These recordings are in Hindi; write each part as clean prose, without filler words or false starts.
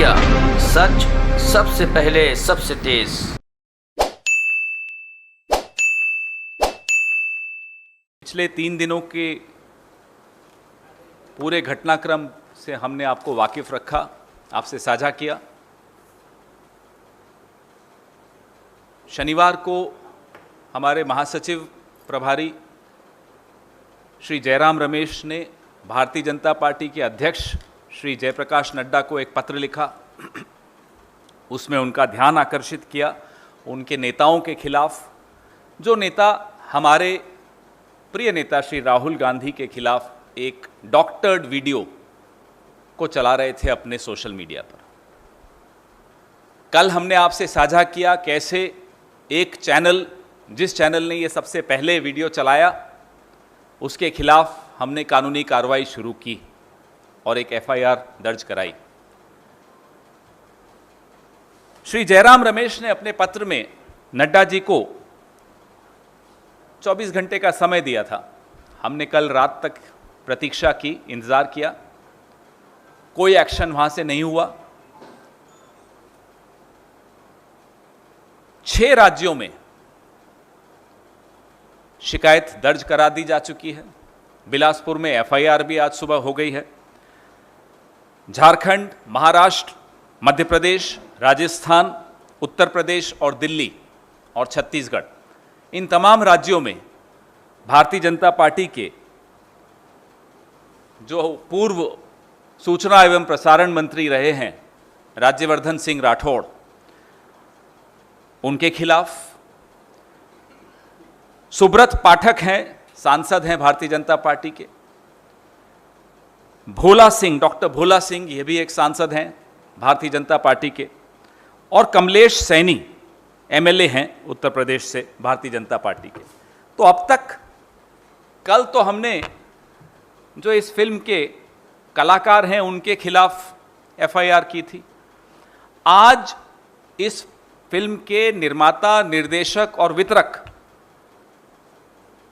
इंडिया, सच सबसे पहले सबसे तेज। पिछले 3 दिनों के पूरे घटनाक्रम से हमने आपको वाकिफ रखा, आपसे साझा किया। शनिवार को हमारे महासचिव प्रभारी श्री जयराम रमेश ने भारतीय जनता पार्टी के अध्यक्ष श्री जयप्रकाश नड्डा को एक पत्र लिखा। उसमें उनका ध्यान आकर्षित किया उनके नेताओं के खिलाफ, जो नेता हमारे प्रिय नेता श्री राहुल गांधी के खिलाफ एक डॉक्टर्ड वीडियो को चला रहे थे अपने सोशल मीडिया पर। कल हमने आपसे साझा किया कैसे एक चैनल, जिस चैनल ने ये सबसे पहले वीडियो चलाया, उसके खिलाफ हमने कानूनी कार्रवाई शुरू की और एक एफआईआर दर्ज कराई। श्री जयराम रमेश ने अपने पत्र में नड्डा जी को 24 घंटे का समय दिया था। हमने कल रात तक प्रतीक्षा की, इंतजार किया, कोई एक्शन वहां से नहीं हुआ। 6 राज्यों में शिकायत दर्ज करा दी जा चुकी है। बिलासपुर में एफआईआर भी आज सुबह हो गई है। झारखंड, महाराष्ट्र, मध्य प्रदेश, राजस्थान, उत्तर प्रदेश और दिल्ली और छत्तीसगढ़, इन तमाम राज्यों में भारतीय जनता पार्टी के जो पूर्व सूचना एवं प्रसारण मंत्री रहे हैं राज्यवर्धन सिंह राठौड़, उनके खिलाफ, सुब्रत पाठक हैं, सांसद हैं भारतीय जनता पार्टी के, भोला सिंह, डॉक्टर भोला सिंह, ये भी एक सांसद हैं भारतीय जनता पार्टी के, और कमलेश सैनी एमएलए हैं उत्तर प्रदेश से भारतीय जनता पार्टी के। तो अब तक, कल तो हमने जो इस फिल्म के कलाकार हैं उनके खिलाफ एफआईआर की थी। आज इस फिल्म के निर्माता, निर्देशक और वितरक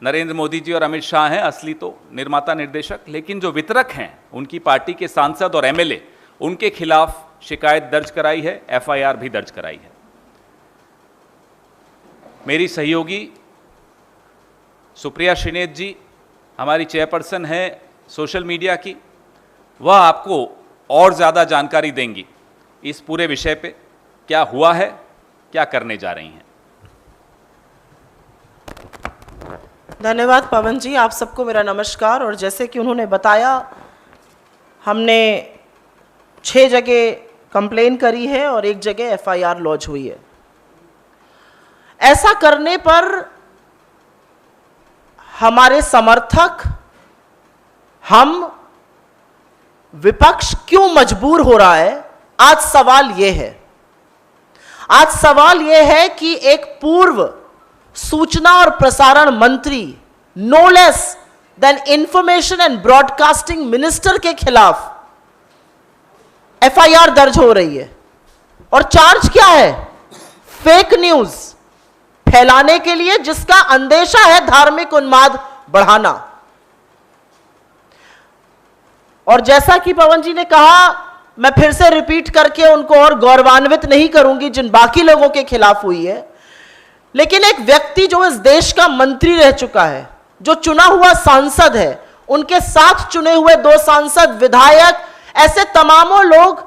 नरेंद्र मोदी जी और अमित शाह हैं, असली तो निर्माता निर्देशक, लेकिन जो वितरक हैं उनकी पार्टी के सांसद और एमएलए, उनके खिलाफ शिकायत दर्ज कराई है, एफआईआर भी दर्ज कराई है। मेरी सहयोगी सुप्रिया श्रीनेत जी, हमारी चेयरपर्सन है सोशल मीडिया की, वह आपको और ज़्यादा जानकारी देंगी इस पूरे विषय पे, क्या हुआ है, क्या करने जा रही हैं। धन्यवाद पवन जी, आप सबको मेरा नमस्कार। और जैसे कि उन्होंने बताया, हमने 6 जगह कंप्लेन करी है और 1 जगह एफआईआर लॉन्च हुई है। ऐसा करने पर हमारे समर्थक, हम, विपक्ष क्यों मजबूर हो रहा है? आज सवाल यह है, आज सवाल यह है कि एक पूर्व सूचना और प्रसारण मंत्री, no less than information and broadcasting minister के खिलाफ एफआईआर दर्ज हो रही है। और चार्ज क्या है? फेक न्यूज फैलाने के लिए, जिसका अंदेशा है धार्मिक उन्माद बढ़ाना। और जैसा कि पवन जी ने कहा, मैं फिर से रिपीट करके उनको और गौरवान्वित नहीं करूंगी जिन बाकी लोगों के खिलाफ हुई है, लेकिन एक व्यक्ति जो इस देश का मंत्री रह चुका है, जो चुना हुआ सांसद है, उनके साथ चुने हुए 2 सांसद, विधायक, ऐसे तमामों लोग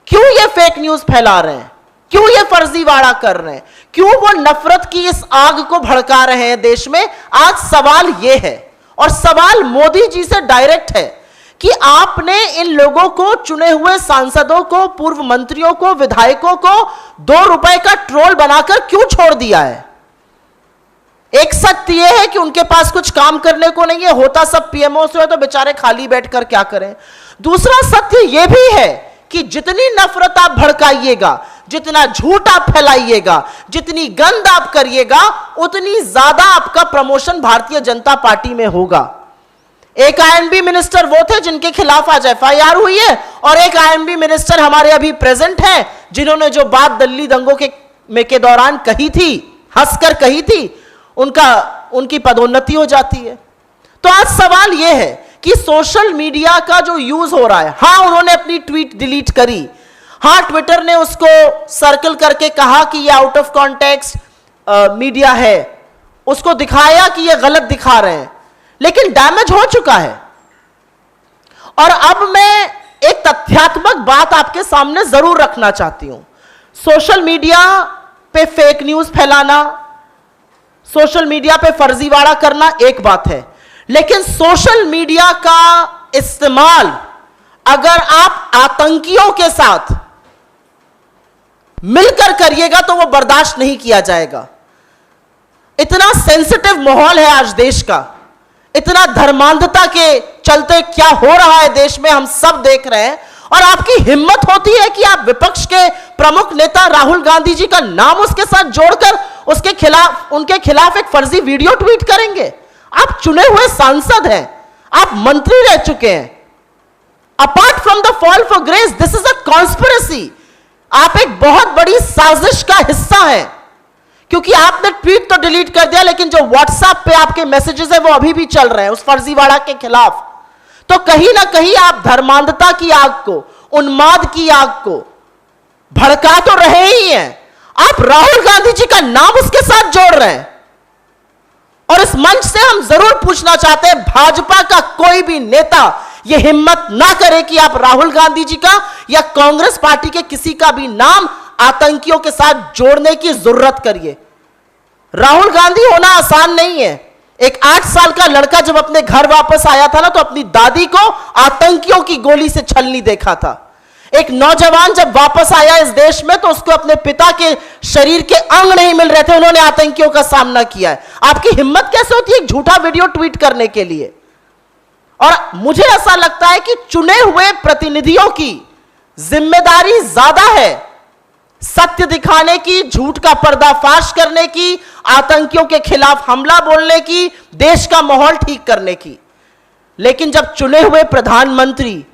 क्यों ये फेक न्यूज फैला रहे हैं? क्यों ये फर्जीवाड़ा कर रहे हैं? क्यों वो नफरत की इस आग को भड़का रहे हैं देश में? आज सवाल ये है, और सवाल मोदी जी से डायरेक्ट है कि आपने इन लोगों को, चुने हुए सांसदों को, पूर्व मंत्रियों को, विधायकों को 2 रुपए का ट्रोल बनाकर क्यों छोड़ दिया है? एक सत्य यह है कि उनके पास कुछ काम करने को नहीं है, होता सब पीएमओ से हो तो बेचारे खाली बैठकर क्या करें। दूसरा सत्य यह भी है कि जितनी नफरत आप भड़काइएगा, जितना झूठ आप फैलाइएगा, जितनी गंद आप करिएगा, उतनी ज्यादा आपका प्रमोशन भारतीय जनता पार्टी में होगा। एक आईएनबी मिनिस्टर वो थे जिनके खिलाफ आज एफआईआर हुई है, और एक आईएनबी मिनिस्टर हमारे अभी प्रेजेंट हैं जिन्होंने जो बात दिल्ली दंगों के दौरान कही थी, हंसकर कही थी, उनकी पदोन्नति हो जाती है। तो आज सवाल यह है कि सोशल मीडिया का जो यूज हो रहा है, हां उन्होंने अपनी ट्वीट डिलीट करी, हां, ट्विटर ने उसको सर्कल करके कहा कि ये आउट ऑफ कॉन्टेक्स्ट मीडिया है, उसको दिखाया कि ये गलत दिखा रहे हैं, लेकिन डैमेज हो चुका है। और अब मैं एक तथ्यात्मक बात आपके सामने जरूर रखना चाहती हूं। सोशल मीडिया पे फेक न्यूज फैलाना, सोशल मीडिया पे फर्जीवाड़ा करना एक बात है, लेकिन सोशल मीडिया का इस्तेमाल अगर आप आतंकियों के साथ मिलकर करिएगा तो वो बर्दाश्त नहीं किया जाएगा। इतना सेंसिटिव माहौल है आज देश का, इतना धर्मांधता के चलते क्या हो रहा है देश में हम सब देख रहे हैं, और आपकी हिम्मत होती है कि आप विपक्ष के प्रमुख नेता राहुल गांधी जी का नाम उसके साथ जोड़कर उनके खिलाफ एक फर्जी वीडियो ट्वीट करेंगे। आप चुने हुए सांसद हैं, आप मंत्री रह चुके हैं। Apart from the fall for grace, this is a conspiracy. आप एक बहुत बड़ी साजिश का हिस्सा हैं, क्योंकि आपने ट्वीट तो डिलीट कर दिया, लेकिन जो व्हाट्सएप पे आपके मैसेजेस है वो अभी भी चल रहे हैं उस फर्जीवाड़ा के खिलाफ। तो कहीं ना कहीं आप धर्मांधता की आग को, उन्माद की आग को भड़का तो रहे ही हैं, आप राहुल गांधी जी का नाम उसके साथ जोड़ रहे हैं। और इस मंच से हम जरूर पूछना चाहते हैं, भाजपा का कोई भी नेता यह हिम्मत ना करे कि आप राहुल गांधी जी का या कांग्रेस पार्टी के किसी का भी नाम आतंकियों के साथ जोड़ने की जरूरत करिए। राहुल गांधी होना आसान नहीं है। एक 8 साल का लड़का जब अपने घर वापस आया था ना, तो अपनी दादी को आतंकियों की गोली से छलनी देखा था। एक नौजवान जब वापस आया इस देश में, तो उसको अपने पिता के शरीर के अंग नहीं मिल रहे थे, उन्होंने आतंकियों का सामना किया है। आपकी हिम्मत कैसे होती है एक झूठा वीडियो ट्वीट करने के लिए? और मुझे ऐसा लगता है कि चुने हुए प्रतिनिधियों की जिम्मेदारी ज्यादा है सत्य दिखाने की, झूठ का पर्दाफाश करने की, आतंकियों के खिलाफ हमला बोलने की, देश का माहौल ठीक करने की। लेकिन जब चुने हुए प्रधानमंत्री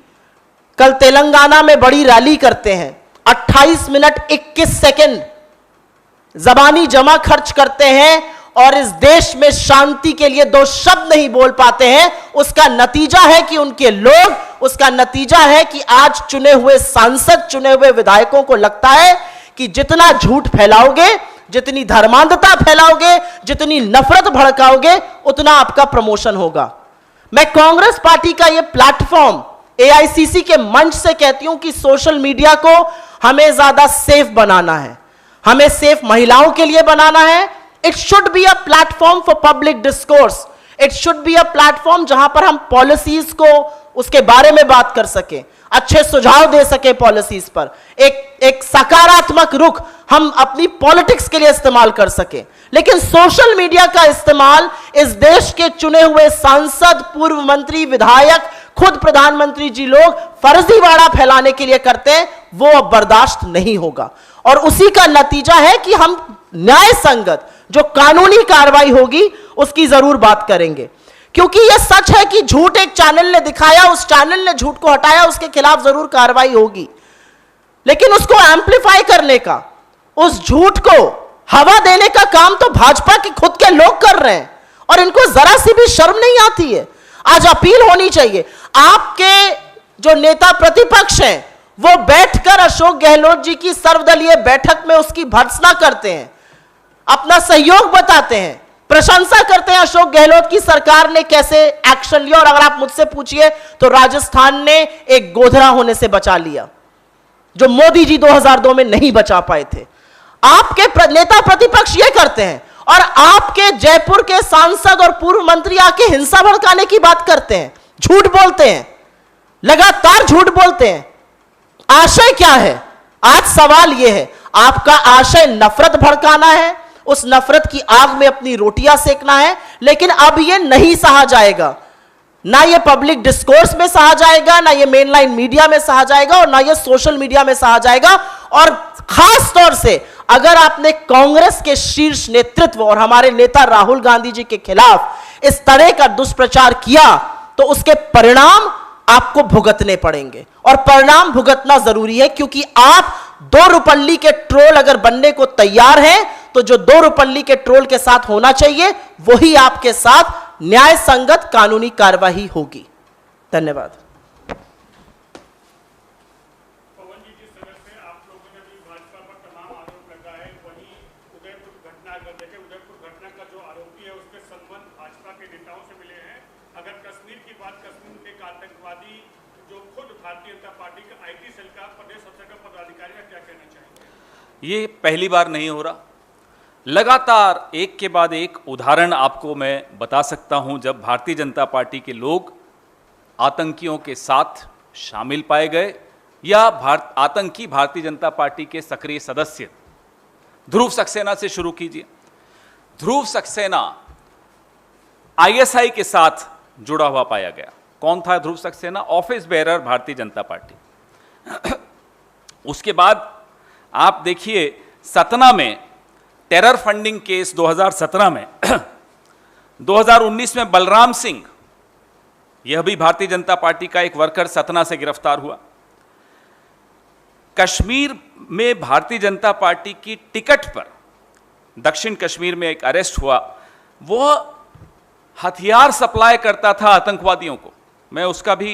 कल तेलंगाना में बड़ी रैली करते हैं, 28 मिनट 21 सेकंड जबानी जमा खर्च करते हैं और इस देश में शांति के लिए 2 शब्द नहीं बोल पाते हैं, उसका नतीजा है कि उनके लोग, उसका नतीजा है कि आज चुने हुए सांसद, चुने हुए विधायकों को लगता है कि जितना झूठ फैलाओगे, जितनी धर्मांधता फैलाओगे, जितनी नफरत भड़काओगे, उतना आपका प्रमोशन होगा। मैं कांग्रेस पार्टी का यह प्लेटफॉर्म एआईसीसी के मंच से कहती हूं कि सोशल मीडिया को हमें ज्यादा सेफ बनाना है, हमें सेफ महिलाओं के लिए बनाना है। It should be a platform for public discourse, it should be a platform जहां पर हम पॉलिसीज को, उसके बारे में बात कर सकें, अच्छे सुझाव दे सके पॉलिसीज पर, एक सकारात्मक रुख हम अपनी पॉलिटिक्स के लिए इस्तेमाल कर सके। लेकिन सोशल मीडिया का इस्तेमाल इस देश के चुने हुए सांसद, पूर्व मंत्री, विधायक, खुद प्रधानमंत्री जी लोग फर्जीवाड़ा फैलाने के लिए करते हैं, वो अब बर्दाश्त नहीं होगा। और उसी का नतीजा है कि हम न्याय संगत जो कानूनी कार्रवाई होगी उसकी जरूर बात करेंगे, क्योंकि यह सच है कि झूठ एक चैनल ने दिखाया, उस चैनल ने झूठ को हटाया, उसके खिलाफ जरूर कार्रवाई होगी। लेकिन उसको एम्पलीफाई करने का, उस झूठ को हवा देने का काम तो भाजपा के खुद के लोग कर रहे हैं, और इनको जरा सी भी शर्म नहीं आती है। आज अपील होनी चाहिए, आपके जो नेता प्रतिपक्ष हैं वो बैठकर अशोक गहलोत जी की सर्वदलीय बैठक में उसकी भर्त्सना करते हैं, अपना सहयोग बताते हैं, प्रशंसा करते हैं अशोक गहलोत की सरकार ने कैसे एक्शन लिया। और अगर आप मुझसे पूछिए तो राजस्थान ने एक गोधरा होने से बचा लिया, जो मोदी जी 2002 में नहीं बचा पाए थे। आपके नेता प्रतिपक्ष ये करते हैं, और आपके जयपुर के सांसद और पूर्व मंत्री आके हिंसा भड़काने की बात करते हैं, झूठ बोलते हैं, लगातार झूठ बोलते हैं। आशय क्या है? आज सवाल यह है, आपका आशय नफरत भड़काना है, उस नफरत की आग में अपनी रोटियां सेकना है। लेकिन अब यह नहीं सहा जाएगा, ना ये पब्लिक डिस्कोर्स में सहा जाएगा, ना ये मेनलाइन मीडिया में सहा जाएगा, और ना ये सोशल मीडिया में सहा जाएगा। और खास तौर से अगर आपने कांग्रेस के शीर्ष नेतृत्व और हमारे नेता राहुल गांधी जी के खिलाफ इस तरह का दुष्प्रचार किया, तो उसके परिणाम आपको भुगतने पड़ेंगे, और परिणाम भुगतना जरूरी है, क्योंकि आप 2 रुपल्ली के ट्रोल अगर बनने को तैयार हैं, तो जो 2 रुपल्ली के ट्रोल के साथ होना चाहिए वही आपके साथ न्याय संगत कानूनी कार्यवाही होगी। धन्यवाद। पवन जी, जिस तरह से आतंकवादी जो खुद भारतीय जनता पार्टी का आईटी सेल का प्रदेश स्तर का पदाधिकारी है, क्या कहना चाहेंगे? ये पहली बार नहीं हो रहा। लगातार एक के बाद एक उदाहरण आपको मैं बता सकता हूं जब भारतीय जनता पार्टी के लोग आतंकियों के साथ शामिल पाए गए या आतंकी भारतीय जनता पार्टी के सक्रिय सदस्य। ध्रुव सक्सेना से शुरू कीजिए। ध्रुव सक्सेना आईएसआई के साथ जुड़ा हुआ पाया गया। कौन था ध्रुव Saxena? Office bearer Bharatiya Janata party. उसके बाद आप देखिए सतना में टेरर फंडिंग केस 2017 में 2019 में बलराम सिंह, यह भी भारतीय जनता पार्टी का एक वर्कर सतना से गिरफ्तार हुआ। कश्मीर में भारतीय जनता पार्टी की टिकट पर दक्षिण कश्मीर में एक अरेस्ट हुआ। वह हथियार सप्लाई करता था आतंकवादियों को। मैं उसका भी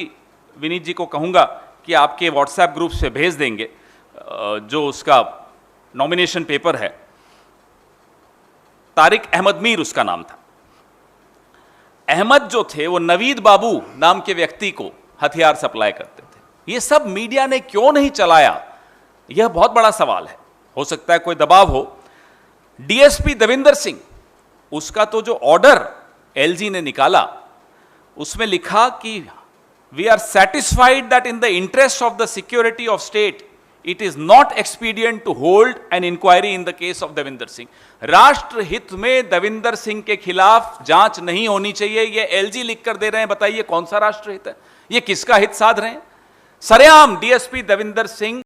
विनीत जी को कहूंगा कि आपके व्हाट्सएप ग्रुप से भेज देंगे जो उसका नॉमिनेशन पेपर है। तारिक अहमद मीर उसका नाम था। अहमद जो थे वो नवीद बाबू नाम के व्यक्ति को हथियार सप्लाई करते थे। ये सब मीडिया ने क्यों नहीं चलाया, यह बहुत बड़ा सवाल है। हो सकता है कोई दबाव हो। डीएसपी देविंदर सिंह, उसका तो जो ऑर्डर एलजी ने निकाला उसमें लिखा कि we are satisfied that in the interest of the security of state it is not expedient to hold an inquiry in the case of Devinder Singh. राष्ट्र हित में देविंदर सिंह के खिलाफ जांच नहीं होनी चाहिए, यह एलजी लिख कर दे रहे हैं। बताइए कौन सा राष्ट्र हित है? ये किसका हित साध रहे हैं? सरेआम डीएसपी देविंदर सिंह